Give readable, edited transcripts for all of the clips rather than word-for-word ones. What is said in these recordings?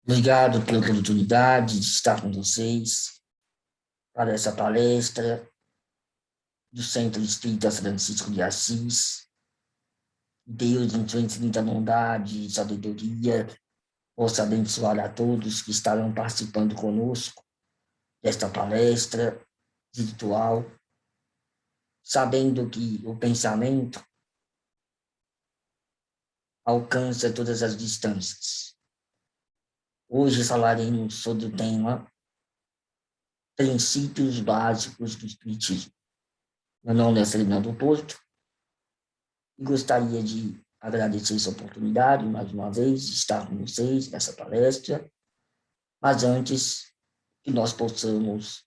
Obrigado pela oportunidade de estar com vocês para essa palestra do Centro Espírita Francisco de Assis. Deus, em sua infinita bondade e sabedoria, possa abençoar a todos que estarão participando conosco desta palestra virtual, sabendo que o pensamento alcança todas as distâncias. Hoje falaremos sobre o tema Princípios Básicos do Espiritismo. Meu nome é Fernando Porto e gostaria de agradecer essa oportunidade, mais uma vez, de estar com vocês nessa palestra, mas antes que nós possamos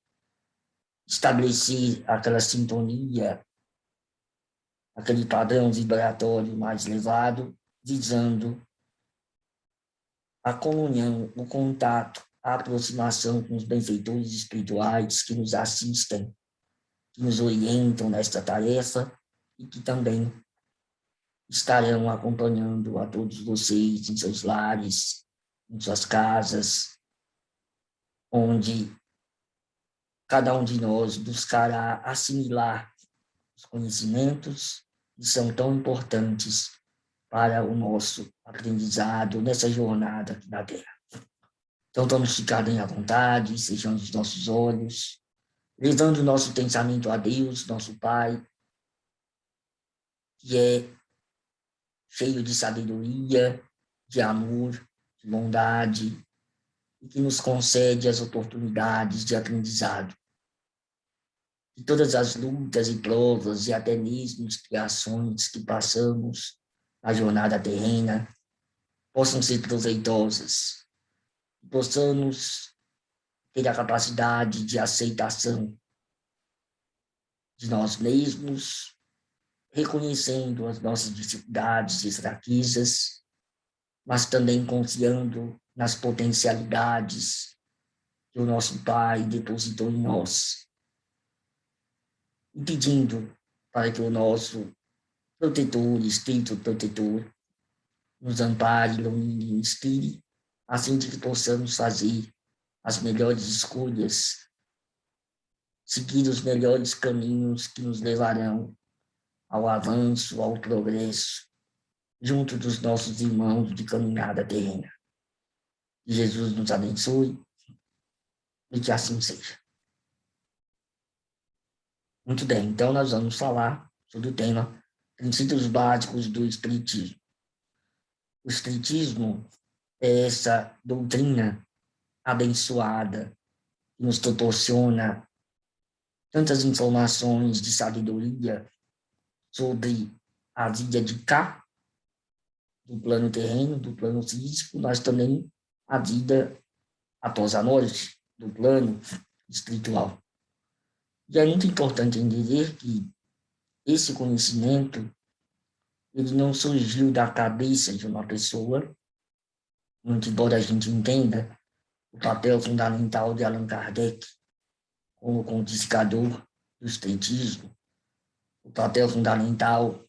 estabelecer aquela sintonia, aquele padrão vibratório mais elevado, visando a comunhão, o contato, a aproximação com os benfeitores espirituais que nos assistem, que nos orientam nesta tarefa e que também estarão acompanhando a todos vocês em seus lares, em suas casas, onde cada um de nós buscará assimilar os conhecimentos que são tão importantes para o nosso aprendizado nessa jornada aqui na Terra. Então, vamos ficar bem à vontade, fechando os nossos olhos, levando o nosso pensamento a Deus, nosso Pai, que é cheio de sabedoria, de amor, de bondade, e que nos concede as oportunidades de aprendizado. Que todas as lutas e provas e até mesmo expiações que passamos na jornada terrena possam ser proveitosas, possamos ter a capacidade de aceitação de nós mesmos, reconhecendo as nossas dificuldades e fraquezas, mas também confiando nas potencialidades que o nosso Pai depositou em nós, e pedindo para que o nosso protetor, espírito protetor, nos ampare, ilumine e inspire, assim que possamos fazer as melhores escolhas, seguir os melhores caminhos que nos levarão ao avanço, ao progresso, junto dos nossos irmãos de caminhada terrena. Que Jesus nos abençoe e que assim seja. Muito bem, então nós vamos falar sobre o tema Princípios Básicos do Espiritismo. O Espiritismo é essa doutrina abençoada que nos proporciona tantas informações de sabedoria sobre a vida de cá, do plano terreno, do plano físico, mas também a vida após a morte, do plano espiritual. E é muito importante entender que esse conhecimento ele não surgiu da cabeça de uma pessoa, muito embora a gente entenda o papel fundamental de Allan Kardec como codificador do espiritismo, o papel fundamental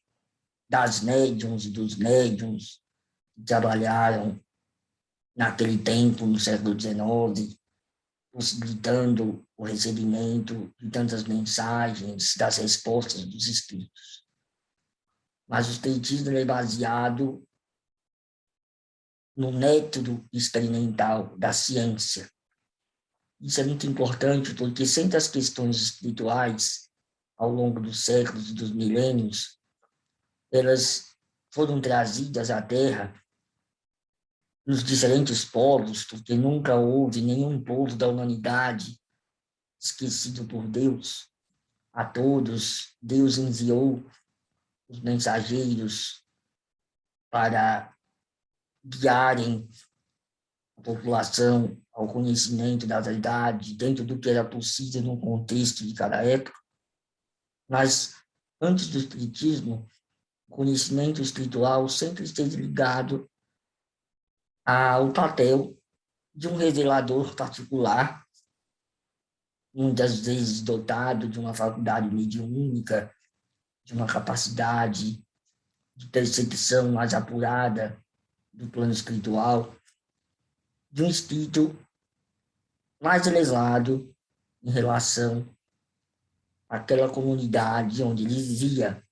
das médiuns e dos médiuns que trabalharam naquele tempo, no século XIX, possibilitando o recebimento de tantas mensagens, das respostas dos espíritos. Mas o espiritismo é baseado no método experimental da ciência. Isso é muito importante porque sempre as questões espirituais, ao longo dos séculos e dos milênios, elas foram trazidas à Terra nos diferentes povos, porque nunca houve nenhum povo da humanidade esquecido por Deus. A todos, Deus enviou os mensageiros para guiarem a população ao conhecimento da verdade, dentro do que era possível no contexto de cada época. Mas, antes do espiritismo, o conhecimento espiritual sempre esteve ligado ao papel de um revelador particular, muitas vezes dotado de uma faculdade mediúnica, de uma capacidade de percepção mais apurada do plano espiritual, de um espírito mais elevado em relação àquela comunidade onde ele vivia.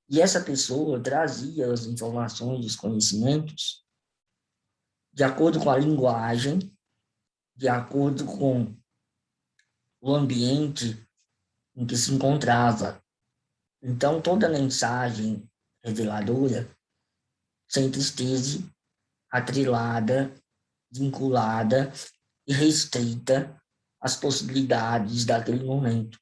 E essa pessoa trazia as informações, os conhecimentos, de acordo com a linguagem, de acordo com o ambiente em que se encontrava. Então, toda mensagem reveladora sempre esteve atrelada, vinculada e restrita às possibilidades daquele momento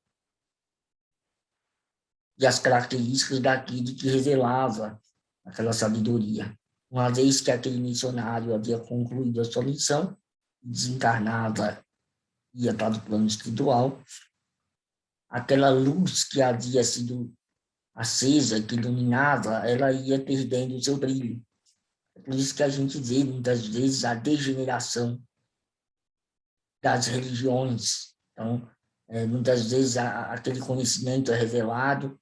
e às características daquilo que revelava aquela sabedoria. Uma vez que aquele missionário havia concluído a sua missão, desencarnava, ia para o plano espiritual, aquela luz que havia sido acesa, que iluminava, ela ia perdendo o seu brilho. É por isso que a gente vê, muitas vezes, a degeneração das religiões. Então, muitas vezes, aquele conhecimento é revelado,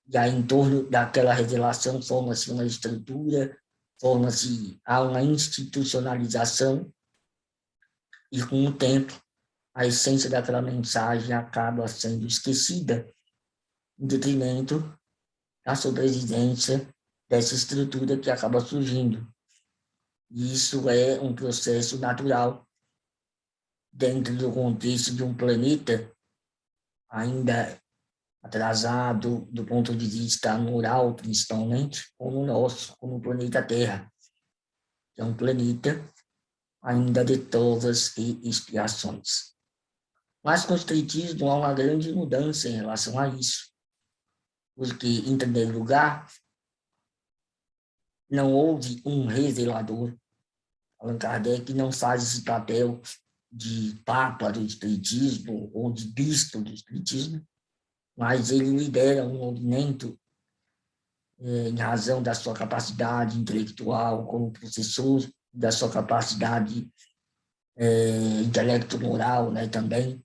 e aí, em torno daquela revelação, forma-se uma estrutura, há uma institucionalização, e com o tempo, a essência daquela mensagem acaba sendo esquecida, em detrimento da sobrevivência dessa estrutura que acaba surgindo. E isso é um processo natural dentro do contexto de um planeta ainda atrasado do ponto de vista moral, principalmente, como o nosso, como o planeta Terra, que é um planeta ainda de trovas e expiações. Mas com o espiritismo há uma grande mudança em relação a isso, porque, em primeiro lugar, não houve um revelador. Allan Kardec não faz esse papel de papa do espiritismo ou de bispo do espiritismo, mas ele lidera um movimento em razão da sua capacidade intelectual como professor, da sua capacidade intelecto-moral, né, também,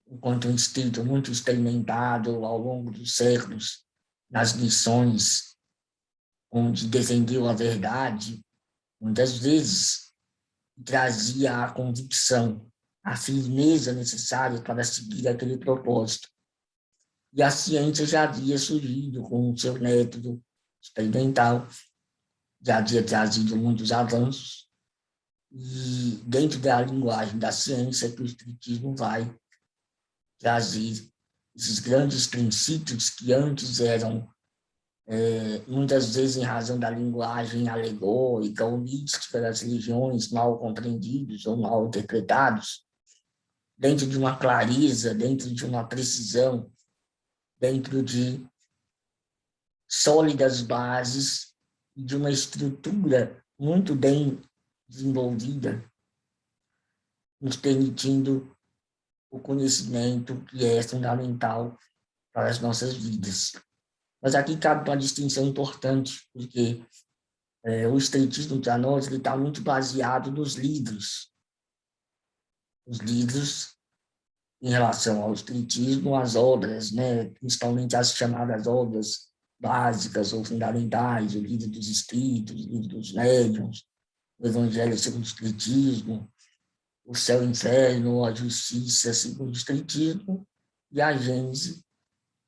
enquanto um espírito muito experimentado ao longo dos séculos, nas missões onde defendeu a verdade, muitas vezes trazia a convicção, a firmeza necessária para seguir aquele propósito. E a ciência já havia surgido com o seu método experimental, já havia trazido muitos avanços, e dentro da linguagem da ciência que o espiritismo vai trazer esses grandes princípios que antes eram, muitas vezes em razão da linguagem alegórica ou mística das religiões, mal compreendidos ou mal interpretados, dentro de uma clareza, dentro de uma precisão, dentro de sólidas bases e de uma estrutura muito bem desenvolvida, nos permitindo o conhecimento que é fundamental para as nossas vidas. Mas aqui cabe uma distinção importante, porque o espiritismo para nós está muito baseado nos livros. Os livros em relação ao espiritismo, as obras, né, principalmente as chamadas obras básicas ou fundamentais, o livro dos espíritos, o livro dos médiuns, o Evangelho segundo o Espiritismo, o Céu e o Inferno, a Justiça segundo o Espiritismo, e a Gênese,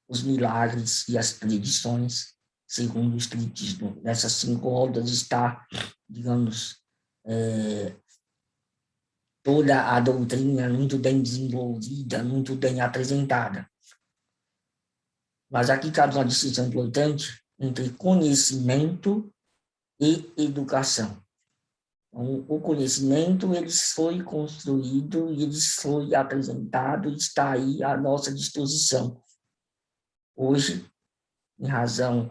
os milagres e as predições segundo o Espiritismo. Nessas 5 obras está, digamos, toda a doutrina muito bem desenvolvida, muito bem apresentada. Mas aqui cabe uma distinção importante entre conhecimento e educação. Então, o conhecimento ele foi construído e ele foi apresentado e está aí à nossa disposição. Hoje, em razão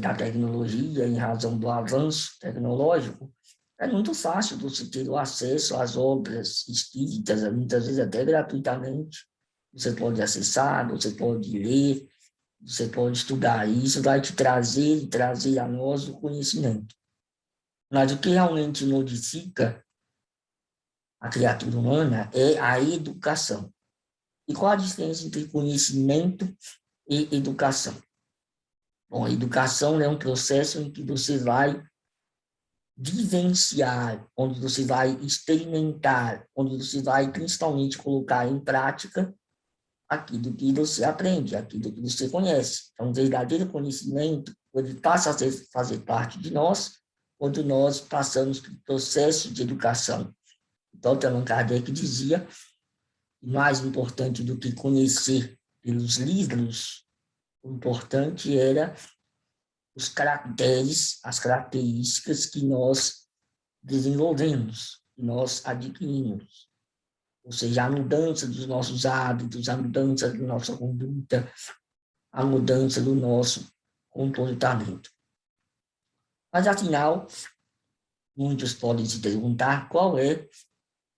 da tecnologia, em razão do avanço tecnológico, é muito fácil você ter o acesso às obras espíritas, muitas vezes até gratuitamente. Você pode acessar, você pode ler, você pode estudar. E isso vai te trazer a nós o conhecimento. Mas o que realmente modifica a criatura humana é a educação. E qual a diferença entre conhecimento e educação? Bom, a educação é um processo em que você vai vivenciar, onde você vai experimentar, onde você vai principalmente colocar em prática aquilo que você aprende, aquilo que você conhece. Então, o verdadeiro conhecimento, ele passa a fazer parte de nós quando nós passamos pelo processo de educação. Então, Allan Kardec dizia que mais importante do que conhecer pelos livros, o importante era os caracteres, as características que nós desenvolvemos, que nós adquirimos. Ou seja, a mudança dos nossos hábitos, a mudança da nossa conduta, a mudança do nosso comportamento. Mas, afinal, muitos podem se perguntar qual é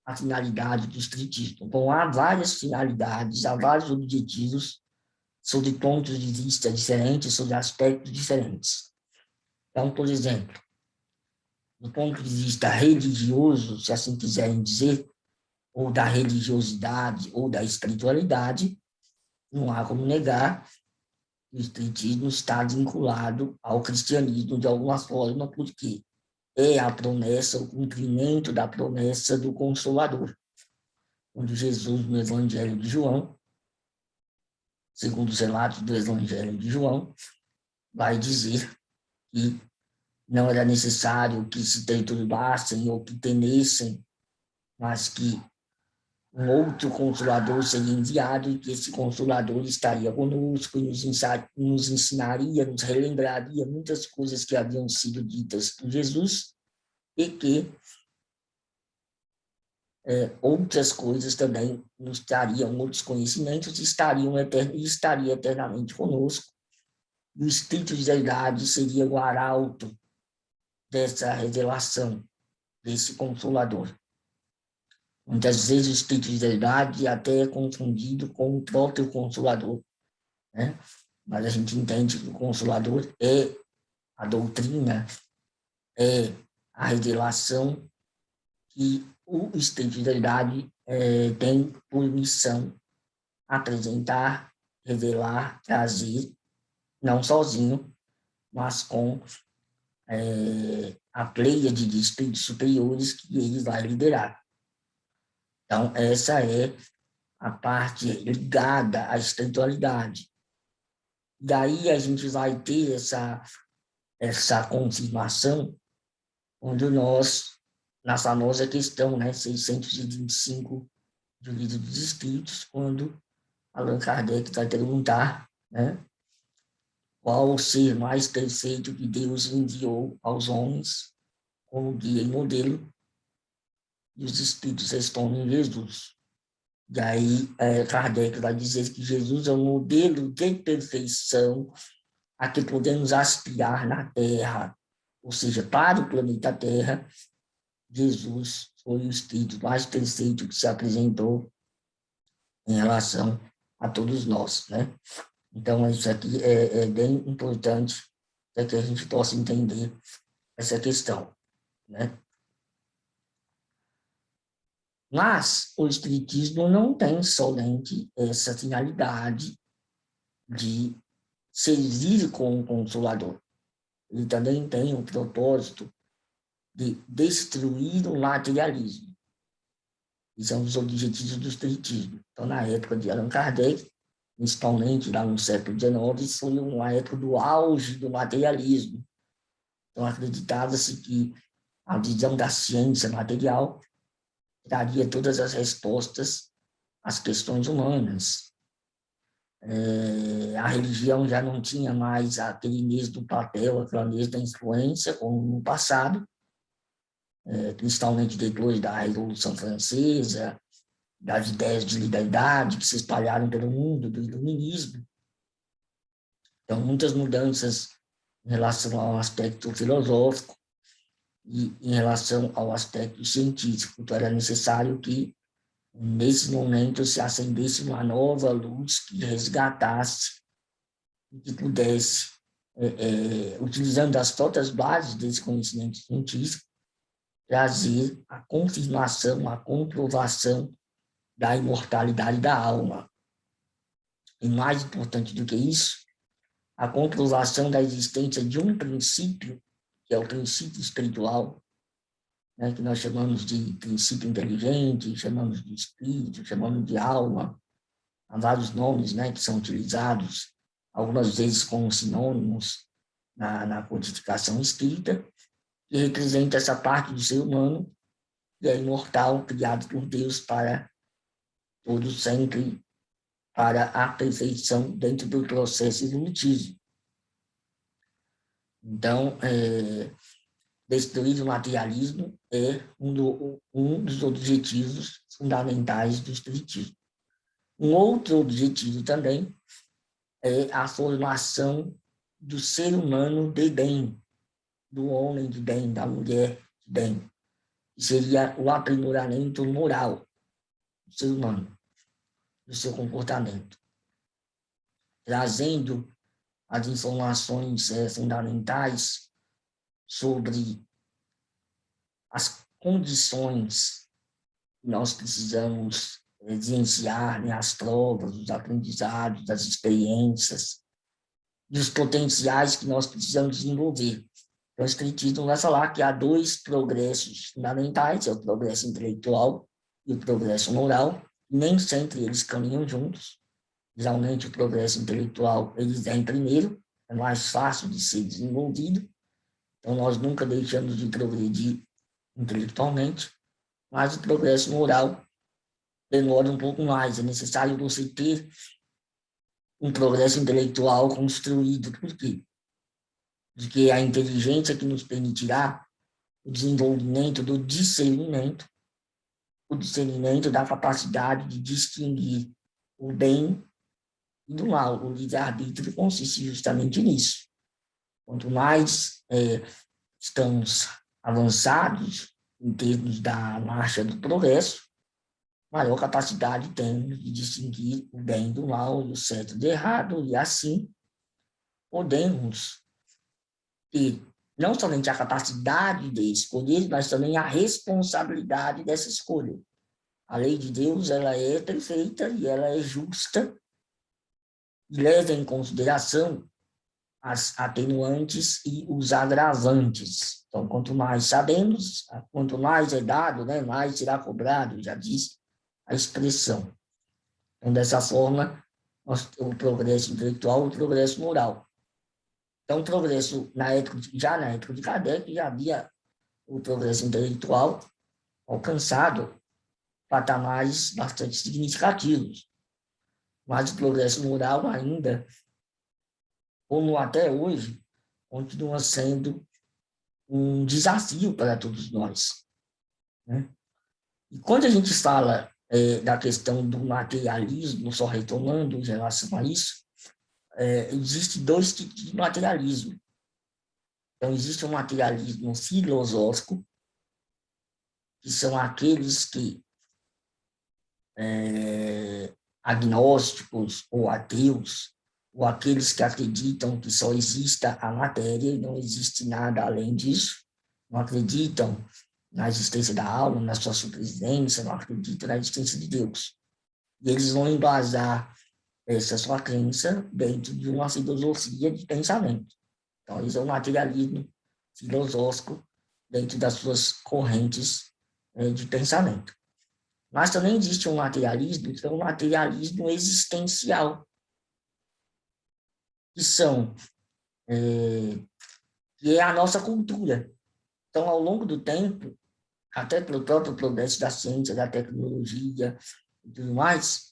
a finalidade do espiritismo. Bom, há várias finalidades, há vários objetivos sobre pontos de vista diferentes, sobre aspectos diferentes. Então, por exemplo, do ponto de vista religioso, se assim quiserem dizer, ou da religiosidade, ou da espiritualidade, não há como negar que o espiritismo está vinculado ao cristianismo de alguma forma, porque é a promessa, o cumprimento da promessa do Consolador. Quando Jesus, no Evangelho de João, segundo os relatos do Evangelho de João, vai dizer que não era necessário que se perturbassem ou que temessem, mas que um outro Consolador seria enviado e que esse Consolador estaria conosco e nos ensinaria, nos relembraria muitas coisas que haviam sido ditas por Jesus e que outras coisas também nos trariam, outros conhecimentos e estaria eternamente conosco. E o Espírito de verdade seria o arauto dessa revelação, desse Consolador. Muitas vezes o Espírito de verdade até é confundido com o próprio Consolador, né? Mas a gente entende que o Consolador é a doutrina, é a revelação que o Espírito de verdade tem por missão apresentar, revelar, trazer, não sozinho, mas com a pleiade de espíritos superiores que ele vai liderar. Então, essa é a parte ligada à espiritualidade. Daí a gente vai ter essa confirmação quando nós, na famosa questão, né, 625 do Livro dos Espíritos, quando Allan Kardec vai perguntar, né, qual o ser mais perfeito que Deus enviou aos homens como guia e modelo, e os Espíritos respondem Jesus. E aí Kardec vai dizer que Jesus é o modelo de perfeição a que podemos aspirar na Terra, ou seja, para o planeta Terra, Jesus foi o Espírito mais perfeito que se apresentou em relação a todos nós, né? Então, isso aqui é bem importante para que a gente possa entender essa questão, né? Mas o Espiritismo não tem somente essa finalidade de servir como consolador. Ele também tem o propósito de destruir o materialismo. E são os objetivos do Espiritismo. Então, na época de Allan Kardec, principalmente lá no século XIX, foi uma época do auge do materialismo. Então, acreditava-se que a visão da ciência material traria todas as respostas às questões humanas. A religião já não tinha mais aquele mesmo papel, aquela mesma influência como no passado, principalmente depois da Revolução Francesa, das ideias de liberdade que se espalharam pelo mundo, do iluminismo. Então, muitas mudanças em relação ao aspecto filosófico e em relação ao aspecto científico. Então, era necessário que, nesse momento, se acendesse uma nova luz que resgatasse e que pudesse, utilizando as próprias bases desse conhecimento científico, trazer a confirmação, a comprovação da imortalidade da alma. E mais importante do que isso, a comprovação da existência de um princípio, que é o princípio espiritual, né, que nós chamamos de princípio inteligente, chamamos de espírito, chamamos de alma. Há vários nomes, né, que são utilizados, algumas vezes como sinônimos na codificação espírita, que representa essa parte do ser humano que é imortal, criado por Deus para todo sempre, para a perfeição dentro do processo evolutivo. Então, destruir o materialismo é um dos objetivos fundamentais do espiritismo. Um outro objetivo também é a formação do ser humano de bem, do homem de bem, da mulher de bem, que seria o aprimoramento moral do ser humano, do seu comportamento, trazendo as informações fundamentais sobre as condições que nós precisamos vivenciar, né, as provas, os aprendizados, as experiências, e os potenciais que nós precisamos desenvolver. Então, o Espiritismo vai falar que há dois progressos fundamentais, é o progresso intelectual e o progresso moral, e nem sempre eles caminham juntos. Geralmente, o progresso intelectual ele vem primeiro, é mais fácil de ser desenvolvido, então nós nunca deixamos de progredir intelectualmente, mas o progresso moral demora um pouco mais, é necessário você ter um progresso intelectual construído. Por quê? Porque a inteligência que nos permitirá o desenvolvimento do discernimento, o discernimento da capacidade de distinguir o bem e do mal. O livre-arbítrio consiste justamente nisso. Quanto mais estamos avançados em termos da marcha do progresso, maior capacidade temos de distinguir o bem do mal, o certo do errado, e assim podemos ter não somente a capacidade de escolher, mas também a responsabilidade dessa escolha. A lei de Deus, ela é perfeita e ela é justa e leva em consideração as atenuantes e os agravantes. Então, quanto mais sabemos, quanto mais é dado, né, mais será cobrado, já diz a expressão. Então, dessa forma, o progresso intelectual e o progresso moral. Então, o progresso, já na época de Kardec, já havia o progresso intelectual alcançado patamares bastante significativos, mas o progresso moral ainda, como até hoje, continua sendo um desafio para todos nós, né? E quando a gente fala da questão do materialismo, só retomando em relação a isso, existem dois tipos de materialismo. Então, existe um materialismo filosófico, que são aqueles que, agnósticos ou ateus, ou aqueles que acreditam que só exista a matéria e não existe nada além disso, não acreditam na existência da alma, na sua supervivência, não acreditam na existência de Deus. E eles vão embasar essa sua crença dentro de uma filosofia de pensamento. Então, isso é o materialismo filosófico dentro das suas correntes de pensamento. Mas também existe um materialismo, que é um materialismo existencial, que é a nossa cultura. Então, ao longo do tempo, até pelo próprio progresso da ciência, da tecnologia e tudo mais,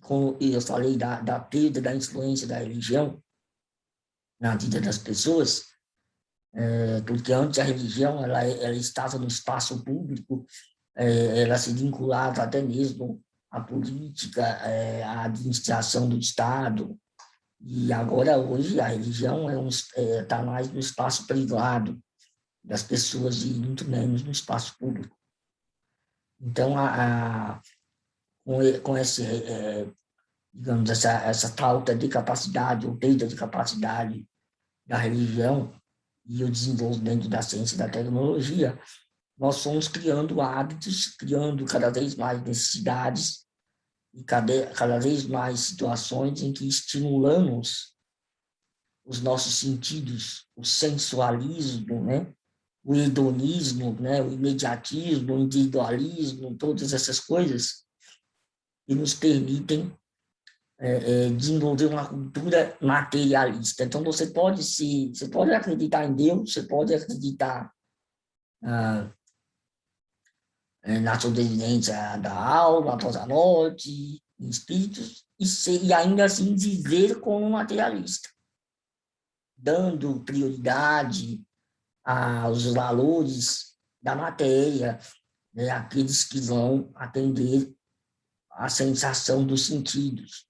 como eu falei da perda da influência da religião na vida das pessoas, porque antes a religião ela estava no espaço público, ela se vinculava até mesmo à política, à administração do Estado, e agora, hoje, a religião está mais no espaço privado das pessoas e muito menos no espaço público. Então, com digamos, essa falta de capacidade, ou perda de capacidade da religião e o desenvolvimento da ciência e da tecnologia, nós fomos criando hábitos, criando cada vez mais necessidades e cada vez mais situações em que estimulamos os nossos sentidos, o sensualismo, né? o hedonismo, né, o imediatismo, o individualismo, todas essas coisas que nos permitem desenvolver uma cultura materialista. Então, você pode acreditar em Deus, você pode acreditar na sobrevivência da alma após a morte, em espíritos, e ainda assim viver como materialista, dando prioridade aos valores da matéria, né, aqueles que vão atender à sensação dos sentidos.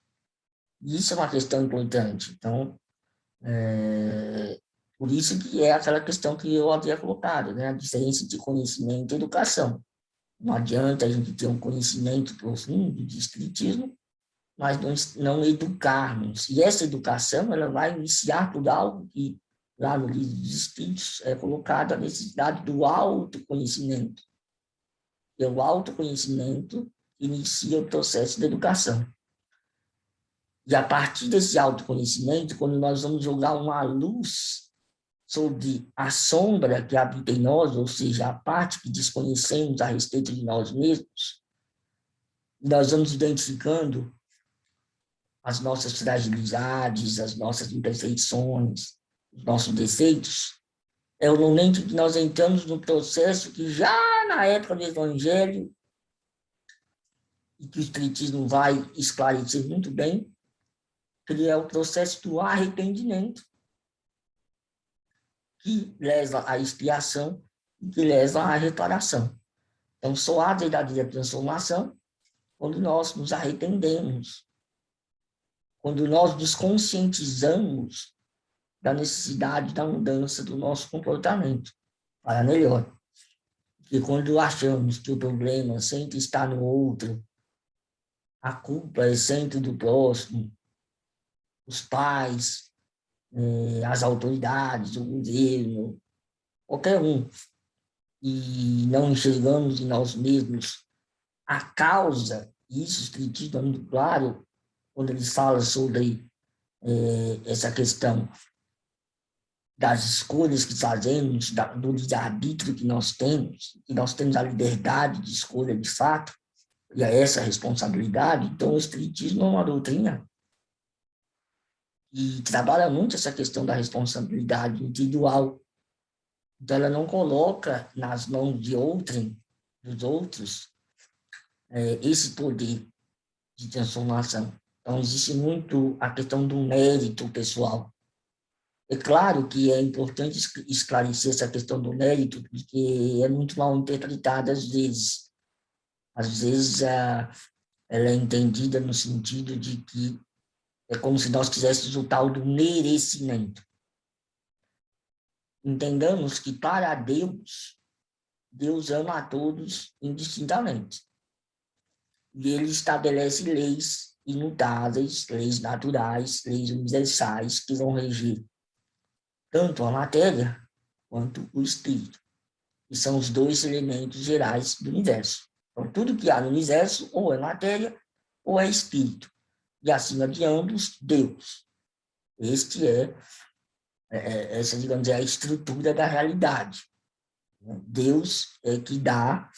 Isso é uma questão importante. Então, por isso que é aquela questão que eu havia colocado, né, a diferença de conhecimento e educação. Não adianta a gente ter um conhecimento profundo de espiritismo, mas não educarmos. E essa educação ela vai iniciar por algo que, lá no livro dos Espíritos, é colocado a necessidade do autoconhecimento. E o autoconhecimento inicia o processo de educação. E a partir desse autoconhecimento, quando nós vamos jogar uma luz sobre a sombra que habita em nós, ou seja, a parte que desconhecemos a respeito de nós mesmos, nós vamos identificando as nossas fragilidades, as nossas imperfeições, os nossos defeitos. É o momento que nós entramos no processo que já na época do Evangelho, e que o Espiritismo vai esclarecer muito bem, que é o processo do arrependimento, que leva à expiação e que leva à reparação. Então, só há verdadeira transformação quando nós nos arrependemos, quando nós nos conscientizamos da necessidade da mudança do nosso comportamento para melhor. Porque quando achamos que o problema sempre está no outro, a culpa é sempre do próximo, os pais, as autoridades, o governo, qualquer um, e não enxergamos em nós mesmos a causa, isso escrito muito claro, quando ele fala sobre essa questão das escolhas que fazemos, do livre-arbítrio que nós temos a liberdade de escolha de fato, e a essa responsabilidade. Então, o Espiritismo é uma doutrina que trabalha muito essa questão da responsabilidade individual. Então, ela não coloca nas mãos de outrem, dos outros, esse poder de transformação. Então, existe muito a questão do mérito pessoal. É claro que é importante esclarecer essa questão do mérito, porque é muito mal interpretada às vezes. Às vezes, ela é entendida no sentido de que é como se nós quiséssemos o tal do merecimento. Entendamos que, para Deus, Deus ama a todos indistintamente. E ele estabelece leis imutáveis, leis naturais, leis universais, que vão reger tanto a matéria quanto o espírito, que são os dois elementos gerais do universo. Então, tudo que há no universo ou é matéria ou é espírito. E acima de ambos, Deus. Essa, digamos, é a estrutura da realidade. Deus é que dá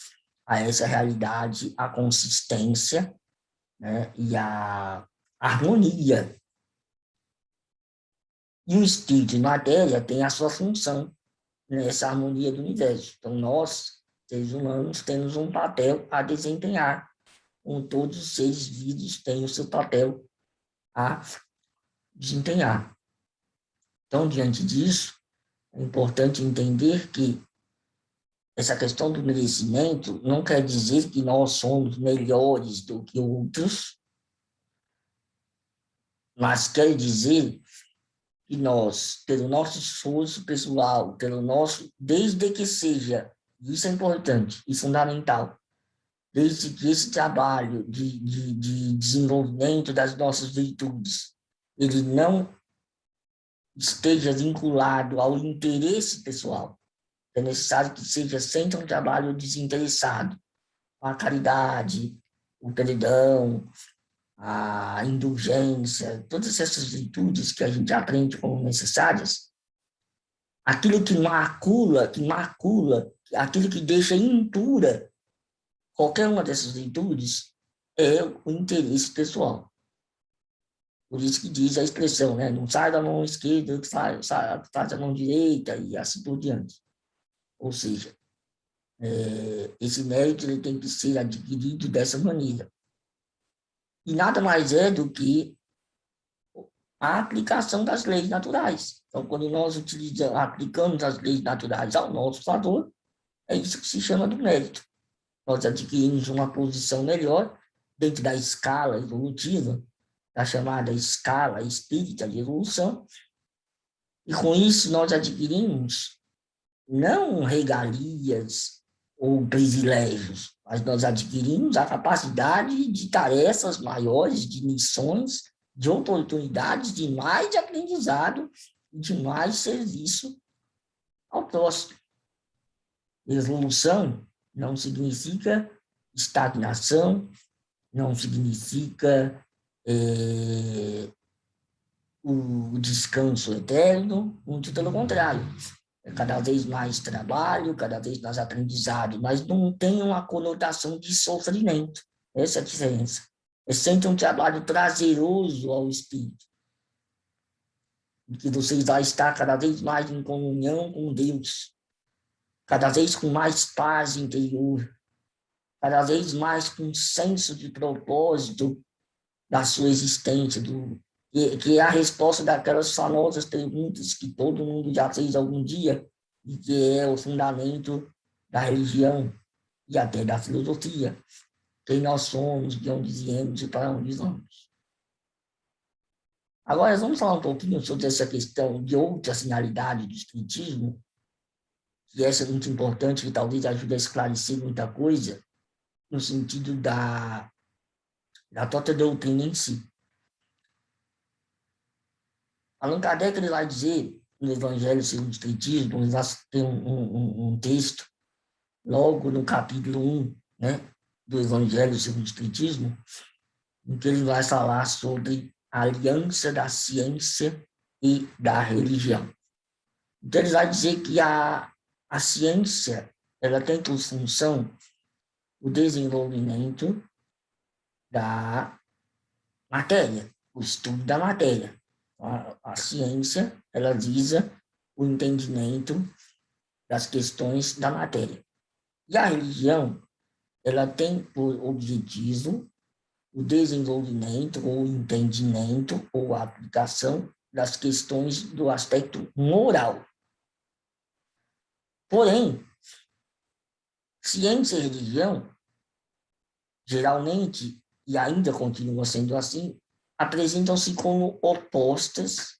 a essa realidade a consistência, né, e a harmonia. E o espírito e matéria têm a sua função nessa harmonia do universo. Então, nós, seres humanos, temos um papel a desempenhar, como todos os seres vivos têm o seu papel a desempenhar. Então, diante disso, é importante entender que essa questão do merecimento não quer dizer que nós somos melhores do que outros, mas quer dizer que nós, pelo nosso esforço pessoal, desde que seja, isso é importante e fundamental, desde que esse trabalho de desenvolvimento das nossas virtudes, ele não esteja vinculado ao interesse pessoal. É necessário que seja sempre um trabalho desinteressado, a caridade, o perdão, a indulgência, todas essas virtudes que a gente aprende como necessárias, aquilo que macula, aquilo que deixa impura qualquer uma dessas virtudes é o interesse pessoal. Por isso que diz a expressão, né? Não sai da mão esquerda, sai da mão direita e assim por diante. Ou seja, esse mérito ele tem que ser adquirido dessa maneira. E nada mais é do que a aplicação das leis naturais. Então, quando nós aplicamos as leis naturais ao nosso favor, é isso que se chama do mérito. Nós adquirimos uma posição melhor dentro da escala evolutiva, da chamada escala espírita de evolução, e com isso nós adquirimos não regalias ou privilégios, mas nós adquirimos a capacidade de tarefas maiores, de missões, de oportunidades de mais aprendizado e de mais serviço ao próximo. Evolução não significa estagnação, não significa o descanso eterno, muito pelo contrário. É cada vez mais trabalho, cada vez mais aprendizado, mas não tem uma conotação de sofrimento. Essa é a diferença. É sempre um trabalho prazeroso ao espírito, que você vai estar cada vez mais em comunhão com Deus, cada vez com mais paz interior, cada vez mais com senso de propósito da sua existência, que é a resposta daquelas famosas perguntas que todo mundo já fez algum dia, e que é o fundamento da religião e até da filosofia. Quem nós somos, de onde viemos e para onde vamos. Agora, vamos falar um pouquinho sobre essa questão de outra finalidade do espiritismo, que essa é muito importante, que talvez ajude a esclarecer muita coisa, no sentido da própria doutrina em si. Allan Kardec ele vai dizer, no Evangelho segundo o Espiritismo, ele vai ter um texto, logo no capítulo 1, né, do Evangelho segundo o Espiritismo, em que ele vai falar sobre a aliança da ciência e da religião. Então, ele vai dizer que a ciência ela tem por função o desenvolvimento da matéria, o estudo da matéria. A ciência, ela visa o entendimento das questões da matéria. E a religião, ela tem por objetivo o desenvolvimento, ou entendimento, ou a aplicação das questões do aspecto moral. Porém, ciência e religião, geralmente, e ainda continua sendo assim, apresentam-se como opostas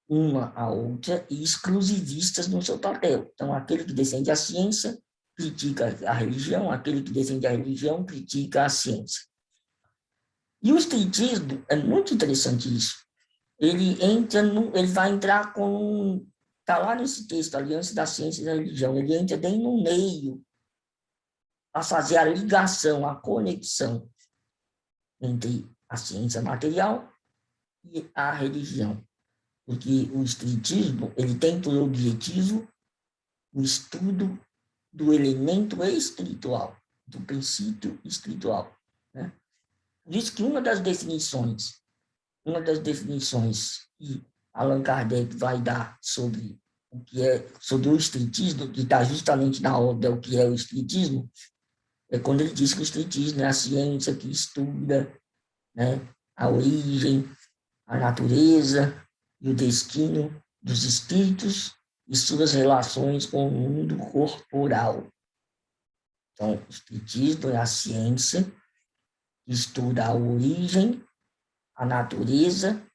uma à outra e exclusivistas no seu papel. Então, aquele que defende a ciência critica a religião, aquele que defende a religião critica a ciência. E o espiritismo, é muito interessante isso. Ele vai entrar com, está lá nesse texto, Aliança da Ciência e da Religião, ele entra bem no meio a fazer a ligação, a conexão entre a ciência material e a religião. Porque o espiritismo ele tem por objetivo o estudo do elemento espiritual, do princípio espiritual. Né? Por isso que uma das definições que Allan Kardec vai dar sobre o que é, sobre o espiritismo, que está justamente na obra o que é o espiritismo, é quando ele diz que o espiritismo é a ciência que estuda, né, a origem, a natureza e o destino dos espíritos e suas relações com o mundo corporal. Então, o espiritismo é a ciência que estuda a origem, a natureza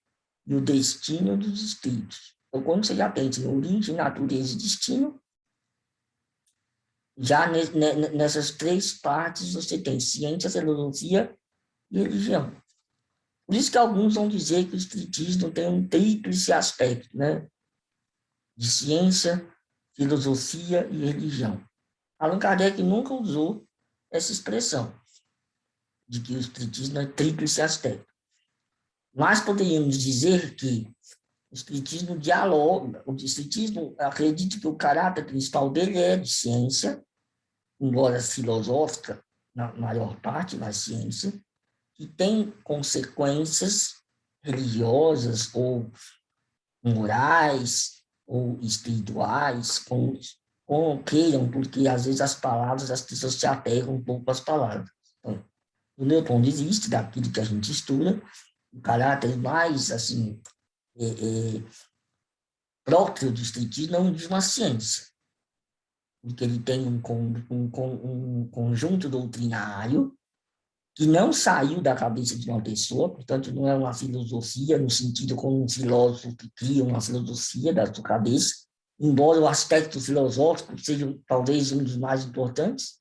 e o destino dos espíritos. Então, quando você já pensa em origem, natureza e destino, já nessas três partes você tem ciência, filosofia e religião. Por isso que alguns vão dizer que o espiritismo tem um tríplice aspecto, né? De ciência, filosofia e religião. Allan Kardec nunca usou essa expressão de que o espiritismo é tríplice aspecto. Mas poderíamos dizer que O espiritismo dialoga. O espiritismo acredita que o caráter principal dele é de ciência, embora filosófica, na maior parte da ciência, que tem consequências religiosas ou morais ou espirituais, como queiram, porque às vezes as palavras, as pessoas se apegam um pouco às palavras. Então, do meu ponto de vista, daquilo que a gente estuda, o caráter mais, assim, próprio do espiritismo é de uma ciência, porque ele tem um conjunto doutrinário que não saiu da cabeça de uma pessoa, portanto, não é uma filosofia no sentido como um filósofo que cria uma filosofia da sua cabeça, embora o aspecto filosófico seja talvez um dos mais importantes.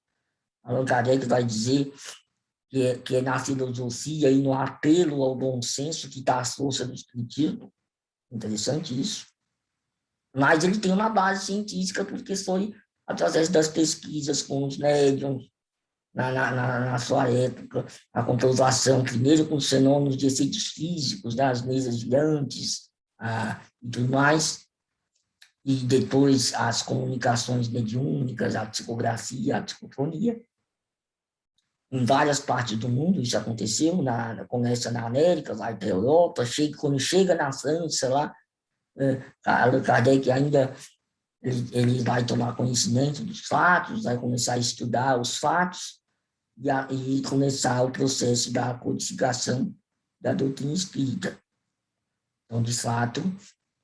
Allan Kardec vai dizer que é na filosofia e no apelo ao bom senso que está a força do espiritismo. Interessante isso. Mas ele tem uma base científica, porque foi através das pesquisas com os médiums, na sua época, a comprovação, primeiro com os fenômenos de efeitos físicos, né, as mesas gigantes e tudo mais, e depois as comunicações mediúnicas, a psicografia, a psicofonia. Em várias partes do mundo isso aconteceu, começa na América, vai para a Europa, quando chega na França, lá, Allan Kardec ainda ele vai tomar conhecimento dos fatos, vai começar a estudar os fatos, e começar o processo da codificação da doutrina espírita. Então, de fato,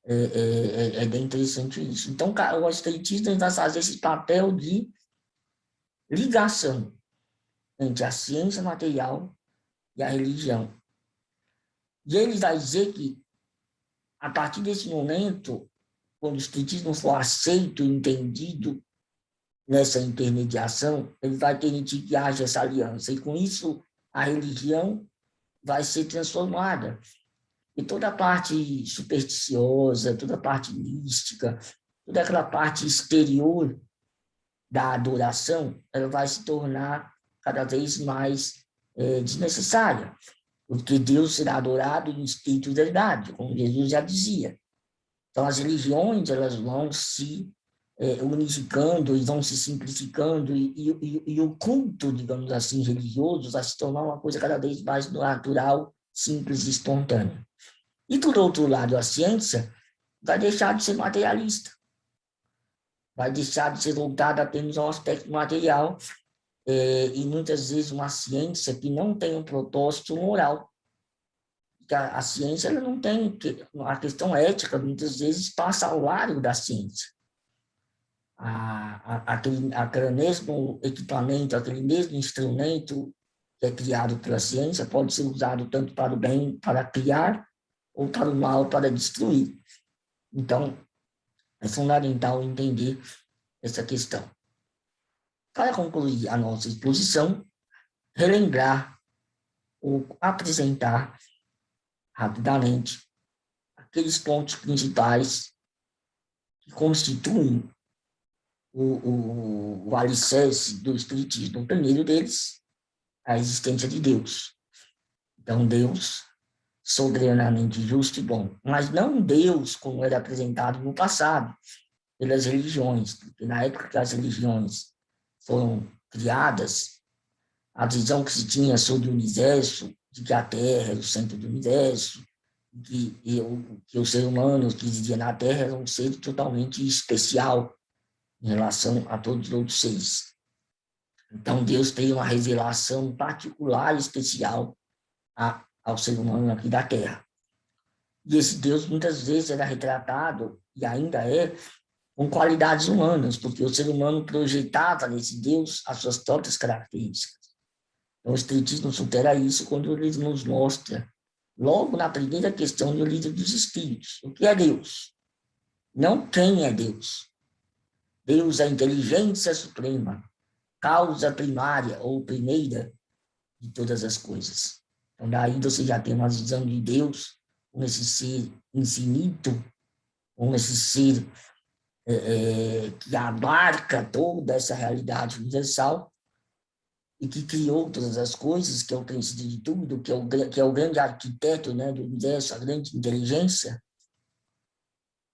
é bem interessante isso. Então, o espiritismo vai fazer esse papel de ligação entre a ciência material e a religião. E ele vai dizer que, a partir desse momento, quando o espiritismo for aceito e entendido nessa intermediação, ele vai permitir que haja essa aliança. E, com isso, a religião vai ser transformada. E toda a parte supersticiosa, toda a parte mística, toda aquela parte exterior da adoração, ela vai se tornar cada vez mais desnecessária, porque Deus será adorado em espírito e verdade, como Jesus já dizia. Então, as religiões elas vão se unificando e vão se simplificando, e o culto, digamos assim, religioso vai se tornar uma coisa cada vez mais natural, simples e espontânea. E, por outro lado, a ciência vai deixar de ser materialista, vai deixar de ser voltada apenas ao aspecto material, e muitas vezes uma ciência que não tem um propósito moral. A ciência ela não tem, a questão ética muitas vezes passa ao largo da ciência. Aquele mesmo equipamento, aquele mesmo instrumento que é criado pela ciência pode ser usado tanto para o bem, para criar, ou para o mal, para destruir. Então, é fundamental entender essa questão. Para concluir a nossa exposição, relembrar ou apresentar rapidamente aqueles pontos principais que constituem o alicerce do espiritismo. O primeiro deles, a existência de Deus. Então, Deus soberanamente justo e bom, mas não Deus como era apresentado no passado pelas religiões, porque na época que as religiões foram criadas, a visão que se tinha sobre o universo, de que a Terra era o centro do universo, que o ser humano que vivia na Terra era um ser totalmente especial em relação a todos os outros seres. Então, Deus tem uma revelação particular e especial ao ser humano aqui da Terra. E esse Deus, muitas vezes, era retratado, e ainda é, com qualidades humanas, porque o ser humano projetava nesse Deus as suas próprias características. Então, o Espiritismo supera isso quando ele nos mostra, logo na primeira questão do Livro dos Espíritos, o que é Deus? Não quem é Deus. Deus é a inteligência suprema, causa primária ou primeira de todas as coisas. Então, daí você já tem uma visão de Deus, com esse ser infinito, com esse ser que abarca toda essa realidade universal e que criou todas as coisas, que é o princípio de tudo, que é o grande arquiteto, né, do universo, a grande inteligência.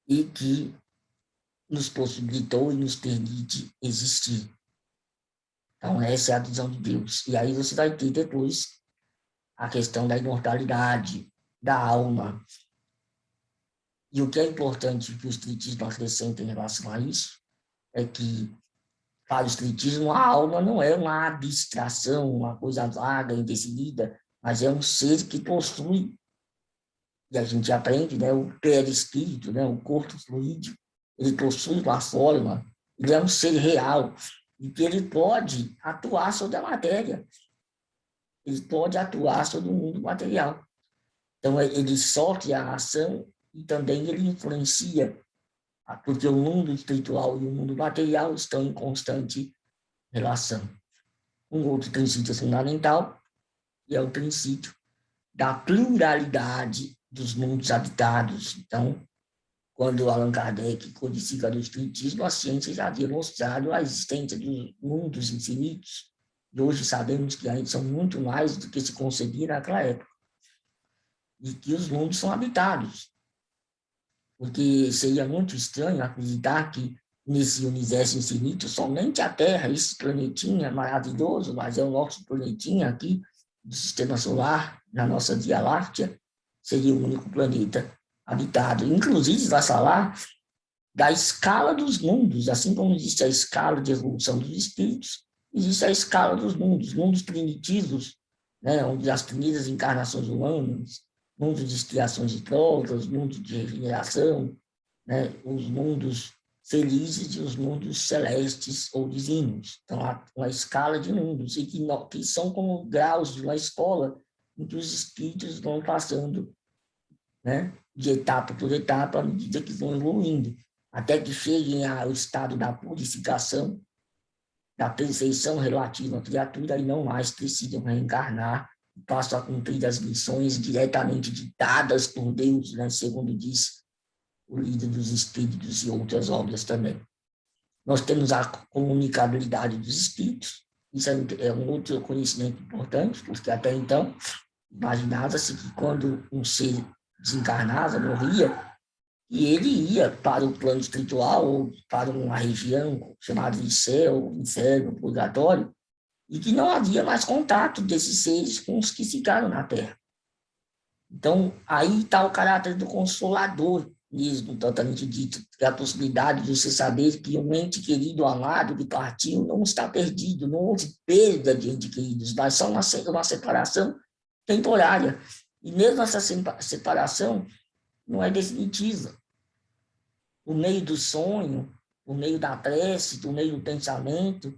e que nos possibilitou e nos permite existir. Então, essa é a visão de Deus. E aí você vai ter depois a questão da imortalidade, da alma. E o que é importante que o Espiritismo acrescenta em relação a isso é que, para o Espiritismo, a alma não é uma abstração, uma coisa vaga, indefinida, mas é um ser que possui, e a gente aprende, né, o perispírito, né, o corpo fluídico, ele possui uma forma, ele é um ser real, e que ele pode atuar sobre a matéria, ele pode atuar sobre o mundo material. Então, ele sofre a ação e também ele influencia, porque o mundo espiritual e o mundo material estão em constante relação. Um outro princípio fundamental é o princípio da pluralidade dos mundos habitados. Então, quando Allan Kardec codifica o Espiritismo, a ciência já havia mostrado a existência dos mundos infinitos, e hoje sabemos que ainda são muito mais do que se concebia naquela época, e que os mundos são habitados, porque seria muito estranho acreditar que nesse universo infinito, somente a Terra, esse planetinha maravilhoso, mas é o nosso planetinha aqui, do Sistema Solar, na nossa Via Láctea, seria o único planeta habitado. Inclusive, vai falar da escala dos mundos, assim como existe a escala de evolução dos espíritos, existe a escala dos mundos primitivos, né, onde as primeiras encarnações humanas, mundos de expiações e provas, mundos de regeneração, né, os mundos felizes e os mundos celestes ou divinos. Então, há uma escala de mundos, e que são como graus de uma escola em que os espíritos vão passando, né, de etapa por etapa, à medida que vão evoluindo, até que cheguem ao estado da purificação, da perfeição relativa à criatura, e não mais precisam reencarnar, e passam a cumprir as missões diretamente ditadas por Deus, né, segundo diz o Livro dos Espíritos e outras obras também. Nós temos a comunicabilidade dos espíritos, isso é um outro conhecimento importante, porque até então imaginava-se que quando um ser desencarnava, morria, e ele ia para o plano espiritual, ou para uma região chamada de céu, inferno, purgatório, e que não havia mais contato desses seres com os que ficaram na Terra. Então, aí está o caráter do consolador, mesmo, totalmente dito, que é a possibilidade de você saber que um ente querido, amado, que partiu, não está perdido, não houve perda de ente queridos, mas só uma separação temporária. E mesmo essa separação não é definitiva. Por meio do sonho, por meio da prece, por meio do pensamento,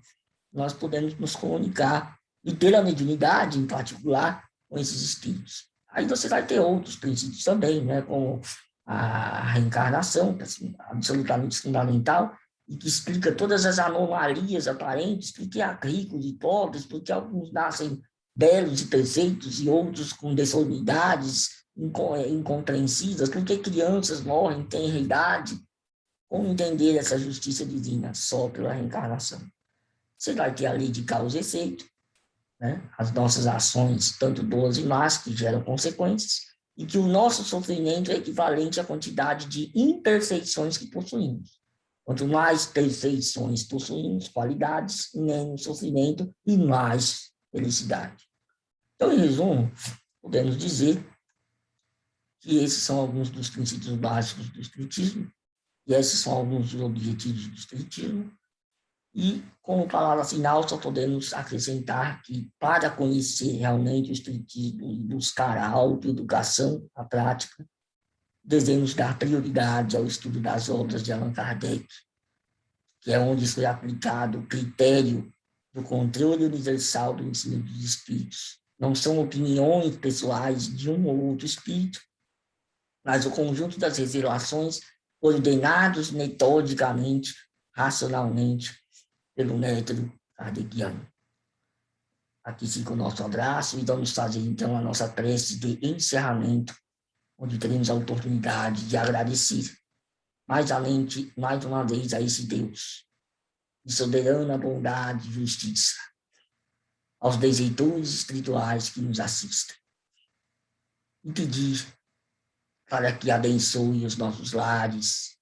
nós podemos nos comunicar e ter a mediunidade, em particular, com esses espíritos. Aí você vai ter outros princípios também, né, como a reencarnação, que é absolutamente fundamental, e que explica todas as anomalias aparentes, porque há ricos e pobres, porque alguns nascem belos e perfeitos e outros com deformidades incompreensíveis, porque crianças morrem, têm idade. Como entender essa justiça divina? Só pela reencarnação. Você vai ter a lei de causa e efeito, né? As nossas ações, tanto boas e más, que geram consequências, e que o nosso sofrimento é equivalente à quantidade de imperfeições que possuímos. Quanto mais perfeições possuímos, qualidades, menos sofrimento e mais felicidade. Então, em resumo, podemos dizer que esses são alguns dos princípios básicos do Espiritismo, e esses são alguns dos objetivos do Espiritismo. E, como palavra final, só podemos acrescentar que, para conhecer realmente o Espiritismo e buscar a autoeducação, a prática, devemos dar prioridade ao estudo das obras de Allan Kardec, que é onde foi aplicado o critério do controle universal do ensino dos espíritos. Não são opiniões pessoais de um ou outro espírito, mas o conjunto das revelações ordenados metodicamente, racionalmente, pelo método kardeciano. Aqui fica o nosso abraço e vamos fazer, então, a nossa prece de encerramento, onde teremos a oportunidade de agradecer mais uma vez a esse Deus, de soberana bondade e justiça, aos benfeitores espirituais que nos assistem, e pedir para que abençoe os nossos lares,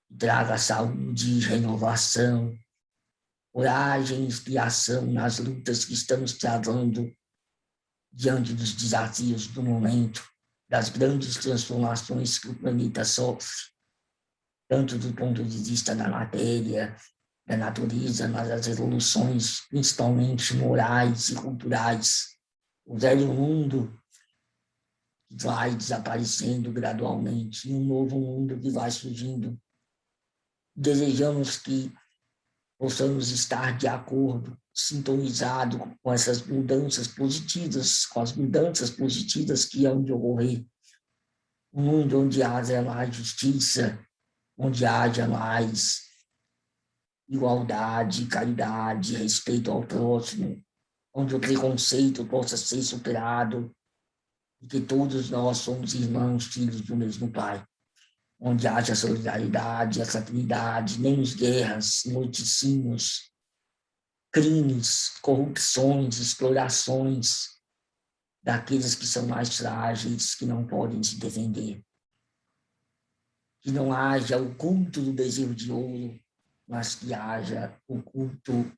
que traga saúde e renovação, coragem e inspiração nas lutas que estamos travando diante dos desafios do momento, das grandes transformações que o planeta sofre, tanto do ponto de vista da matéria, da natureza, mas as evoluções, principalmente morais e culturais. O velho mundo que vai desaparecendo gradualmente e um novo mundo que vai surgindo. Desejamos que possamos estar de acordo, sintonizado com essas mudanças positivas, com as mudanças positivas que hão de ocorrer. Um mundo onde haja mais justiça, onde haja mais igualdade, caridade, respeito ao próximo, onde o preconceito possa ser superado, e que todos nós somos irmãos, filhos do mesmo Pai, onde haja solidariedade, a fraternidade, menos guerras, morticínios, crimes, corrupções, explorações daqueles que são mais frágeis, que não podem se defender. Que não haja o culto do bezerro de ouro, mas que haja o culto,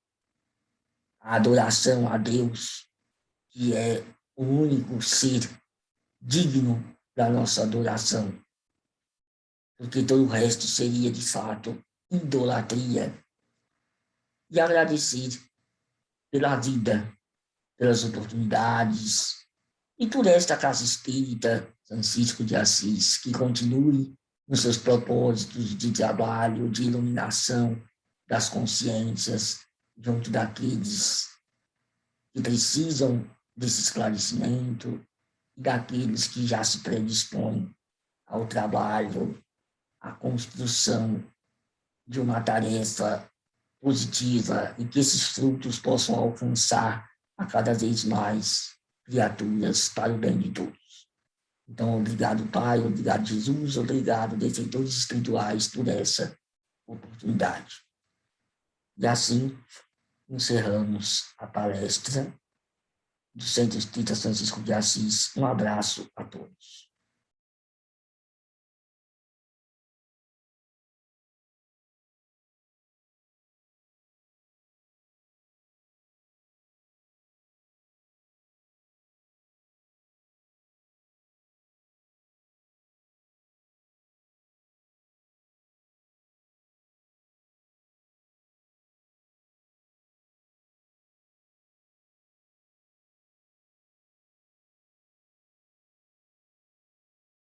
a adoração a Deus, que é o único ser digno da nossa adoração, porque todo o resto seria, de fato, idolatria. E agradecer pela vida, pelas oportunidades, e por esta casa espírita, Francisco de Assis, que continue nos seus propósitos de trabalho, de iluminação das consciências, junto daqueles que precisam desse esclarecimento e daqueles que já se predispõem ao trabalho, à construção de uma tarefa positiva e que esses frutos possam alcançar a cada vez mais criaturas para o bem de todos. Então, obrigado, Pai, obrigado, Jesus, obrigado, benfeitores espirituais, por essa oportunidade. E assim, encerramos a palestra do Centro Espírita Francisco de Assis. Um abraço a todos.